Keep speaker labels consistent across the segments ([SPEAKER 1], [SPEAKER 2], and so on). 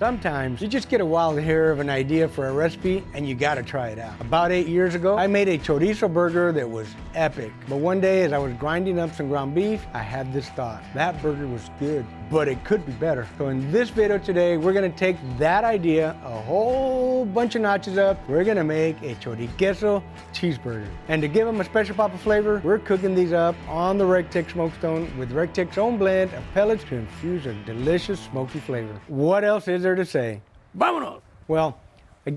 [SPEAKER 1] Sometimes you just get a wild hair of an idea for a recipe and you gotta try it out. About 8 years ago, I made a chorizo burger that was epic. But one day as I was grinding up some ground beef, I had this thought. That burger was good, but it could be better. So in this video today, we're gonna take that idea a whole bunch of notches up. We're gonna make a choriqueso cheeseburger. And to give them a special pop of flavor, we're cooking these up on the Rectex smokestone with Rectex's own blend of pellets to infuse a delicious smoky flavor. What else is there to say? Vámonos! Well,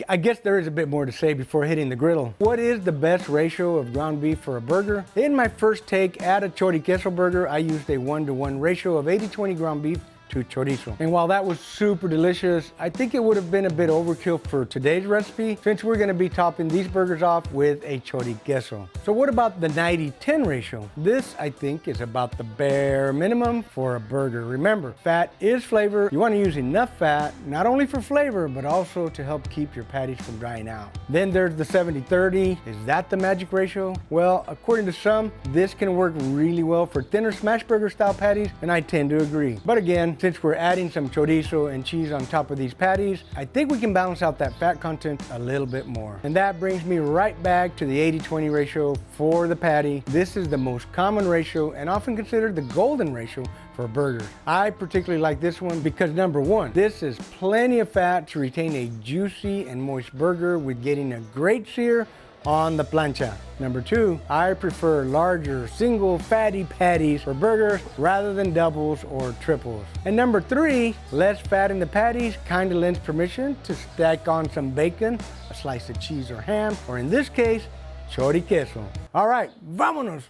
[SPEAKER 1] I guess there is a bit more to say before hitting the griddle. What is the best ratio of ground beef for a burger? In my first take at a choriqueso burger, I used a 1-to-1 ratio of 80-20 ground beef to chorizo. And while that was super delicious, I think it would have been a bit overkill for today's recipe since we're gonna be topping these burgers off with a choriqueso. So what about the 90-10 ratio? This, I think, is about the bare minimum for a burger. Remember, fat is flavor. You wanna use enough fat, not only for flavor, but also to help keep your patties from drying out. Then there's the 70-30. Is that the magic ratio? Well, according to some, this can work really well for thinner smash burger style patties, and I tend to agree. But again, since we're adding some chorizo and cheese on top of these patties, I think we can balance out that fat content a little bit more. And that brings me right back to the 80-20 ratio for the patty. This is the most common ratio and often considered the golden ratio for burgers. I particularly like this one because number one, this is plenty of fat to retain a juicy and moist burger with getting a great sear on the plancha. Number two, I prefer larger single fatty patties for burgers rather than doubles or triples. And number three, less fat in the patties kind of lends permission to stack on some bacon, a slice of cheese or ham, or in this case, choriqueso. All right, vámonos.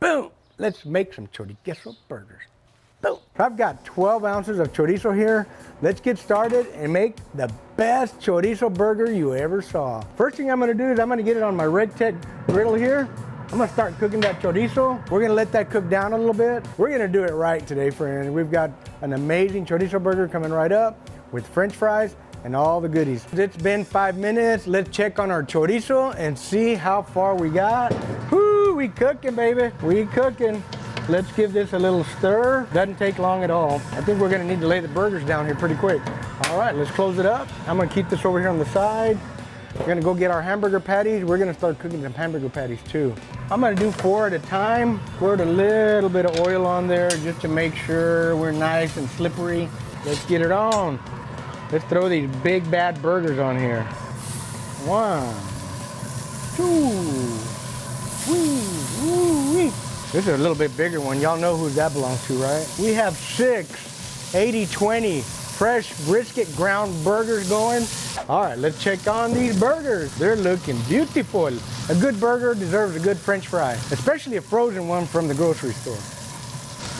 [SPEAKER 1] Boom. Let's make some choriqueso burgers. Boom. I've got 12 ounces of chorizo here. Let's get started and make the best chorizo burger you ever saw. First thing I'm gonna do is I'm gonna get it on my Rectex griddle here. I'm gonna start cooking that chorizo. We're gonna let that cook down a little bit. We're gonna do it right today, friends. We've got an amazing chorizo burger coming right up with French fries and all the goodies. It's been 5 minutes. Let's check on our chorizo and see how far we got. Whoo, we cooking, baby. We cooking. Let's give this a little stir. Doesn't take long at all. I think we're gonna need to lay the burgers down here pretty quick. All right, let's close it up. I'm gonna keep this over here on the side. We're gonna go get our hamburger patties. We're gonna start cooking some hamburger patties too. I'm gonna do 4 at a time. Squirt a little bit of oil on there just to make sure we're nice and slippery. Let's get it on. Let's throw these big bad burgers on here. 1, 2, 3. This is a little bit bigger one. Y'all know who that belongs to, right? We have 6 80-20 fresh brisket ground burgers going. All right, let's check on these burgers. They're looking beautiful. A good burger deserves a good French fry, especially a frozen one from the grocery store.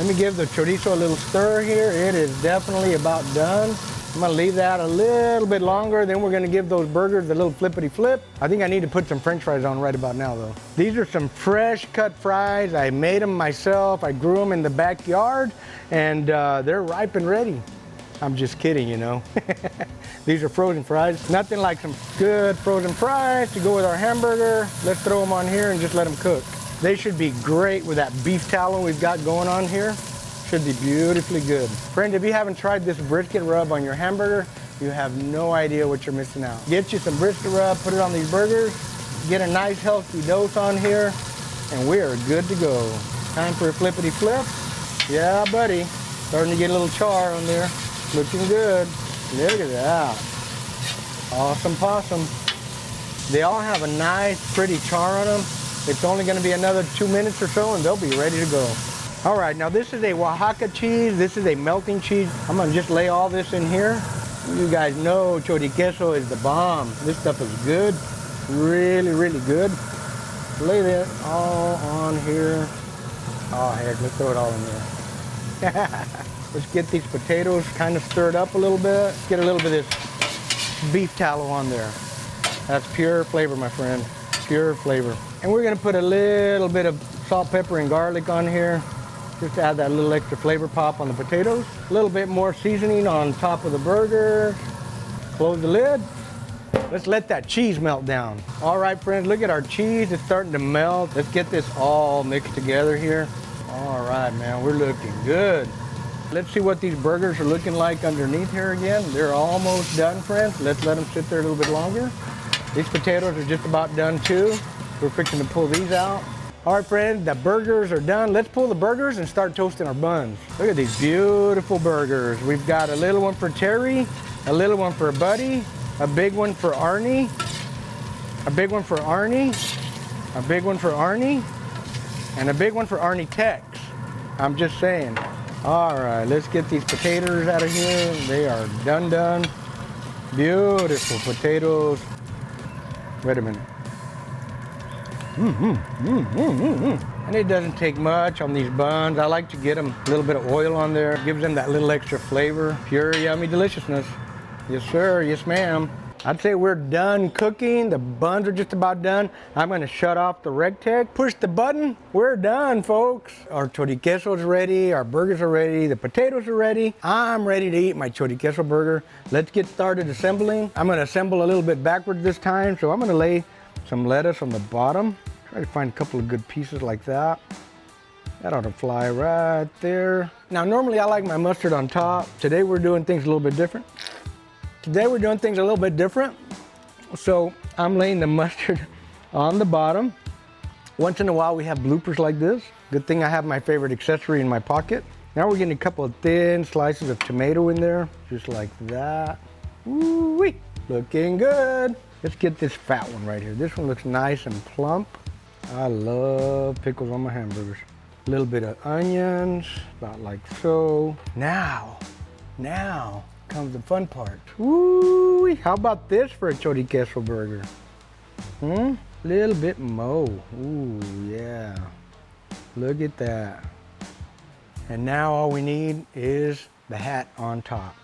[SPEAKER 1] Let me give the chorizo a little stir here. It is definitely about done. I'm gonna leave that a little bit longer, then we're gonna give those burgers a little flippity flip. I think I need to put some French fries on right about now though. These are some fresh cut fries. I made them myself. I grew them in the backyard and they're ripe and ready. I'm just kidding, you know. These are frozen fries. Nothing like some good frozen fries to go with our hamburger. Let's throw them on here and just let them cook. They should be great with that beef tallow we've got going on here. Should be beautifully good. Friend, if you haven't tried this brisket rub on your hamburger, you have no idea what you're missing out. Get you some brisket rub, put it on these burgers, get a nice healthy dose on here, and we are good to go. Time for a flippity flip. Yeah, buddy. Starting to get a little char on there. Looking good. Look at that. Awesome possum. They all have a nice, pretty char on them. It's only gonna be another 2 minutes or so, and they'll be ready to go. All right, now this is a Oaxaca cheese. This is a melting cheese. I'm gonna just lay all this in here. You guys know choriqueso is the bomb. This stuff is good, really, really good. Lay that all on here. Oh heck, let's throw it all in there. Let's get these potatoes kind of stirred up a little bit. Get a little bit of this beef tallow on there. That's pure flavor, my friend, pure flavor. And we're gonna put a little bit of salt, pepper, and garlic on here. Just to add that little extra flavor pop on the potatoes. A little bit more seasoning on top of the burger. Close the lid. Let's let that cheese melt down. All right, friends, look at our cheese. It's starting to melt. Let's get this all mixed together here. All right, man, we're looking good. Let's see what these burgers are looking like underneath here again. They're almost done, friends. Let's let them sit there a little bit longer. These potatoes are just about done too. We're fixing to pull these out. All right, friends, the burgers are done. Let's pull the burgers and start toasting our buns. Look at these beautiful burgers. We've got a little one for Terry, a little one for Buddy, a big one for Arnie, a big one for Arnie, a big one for Arnie, and a big one for Arnie Tex. I'm just saying. All right, let's get these potatoes out of here. They are done. Beautiful potatoes. Wait a minute. And it doesn't take much on these buns. I like to get them a little bit of oil on there. Gives them that little extra flavor. Pure yummy deliciousness. Yes, sir. Yes, ma'am. I'd say we're done cooking. The buns are just about done. I'm gonna shut off the Rectech. Push the button. We're done, folks. Our choriqueso is ready. Our burgers are ready. The potatoes are ready. I'm ready to eat my choriqueso burger. Let's get started assembling. I'm gonna assemble a little bit backwards this time. So I'm gonna lay some lettuce on the bottom. Try to find a couple of good pieces like that. That ought to fly right there. Now, normally I like my mustard on top. Today we're doing things a little bit different. So I'm laying the mustard on the bottom. Once in a while we have bloopers like this. Good thing I have my favorite accessory in my pocket. Now we're getting a couple of thin slices of tomato in there, just like that. Woo-wee, looking good. Let's get this fat one right here. This one looks nice and plump. I love pickles on my hamburgers. A little bit of onions, about like so. Now comes the fun part. Woo! How about this for a choriqueso burger? Little bit more. Ooh, yeah. Look at that. And now all we need is the hat on top.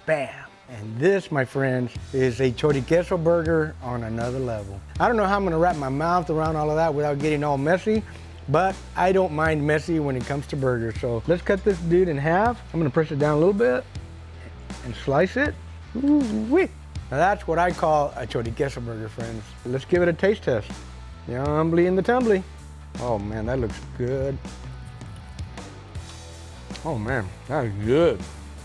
[SPEAKER 1] Bam! And this, my friends, is a choriqueso burger on another level. I don't know how I'm gonna wrap my mouth around all of that without getting all messy, but I don't mind messy when it comes to burgers. So let's cut this dude in half. I'm gonna press it down a little bit and slice it. Ooh-wee. Now that's what I call a choriqueso burger, friends. Let's give it a taste test. Yumbly in the tumbly. Oh man, that looks good. Oh man, that is good.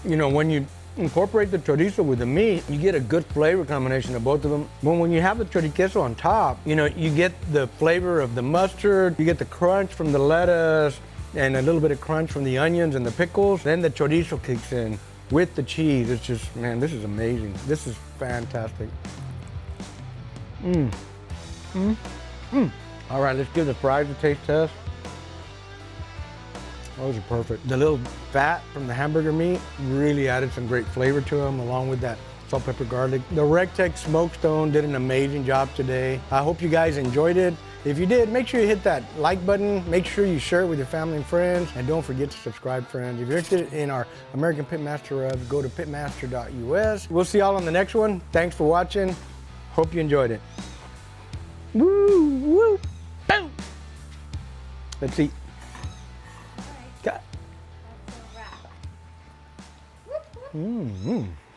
[SPEAKER 1] You know, when you incorporate the chorizo with the meat, you get a good flavor combination of both of them. When you have the choriqueso on top, you know, you get the flavor of the mustard, you get the crunch from the lettuce, and a little bit of crunch from the onions and the pickles. Then the chorizo kicks in with the cheese. It's just, man, this is amazing. This is fantastic. All right, let's give the fries a taste test. Those are perfect. The little fat from the hamburger meat really added some great flavor to them, along with that salt, pepper, garlic. The Rectech Smokestone did an amazing job today. I hope you guys enjoyed it. If you did, make sure you hit that like button. Make sure you share it with your family and friends. And don't forget to subscribe, friends. If you're interested in our American Pitmaster rubs, go to pitmaster.us. We'll see y'all on the next one. Thanks for watching. Hope you enjoyed it. Woo, woo, boom. Let's eat. Cut.